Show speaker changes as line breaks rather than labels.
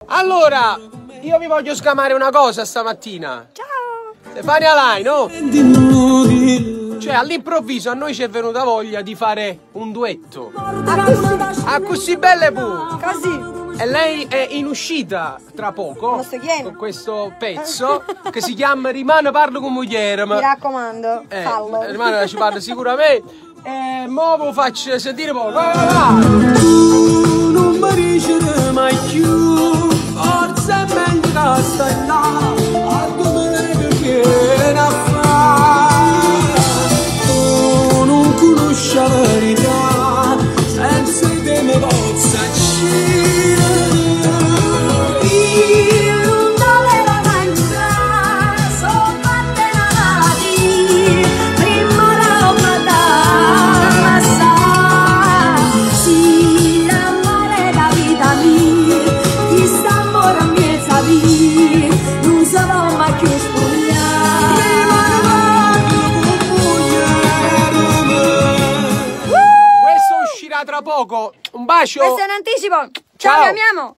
Allora, io vi voglio scamare una cosa stamattina.
Ciao!
Stefania Lai, no? Cioè, all'improvviso a noi ci è venuta voglia di fare un duetto. A così belle pu!
Così!
E lei è in uscita tra poco con questo pezzo che si chiama Rimane parlo con moglie.
Mi raccomando, fallo.
Rimane ci parla sicuramente. E mo vi faccio sentire poco. Va.
Tu non mi dici mai più, forse è meglio che stai là, a come che viene a fare. Tu non conosci la verità, senza te mi posso uscire.
Io non dovevo mangiare, sono appennati, prima l'ho mandata. Si l'amore la vita mia, chi sta amore mia sapi, non sarò mai più spogliata.
Questo uscirà tra poco. Un bacio.
Questo è un anticipo. Ciao,
Ciao.
vi amiamo.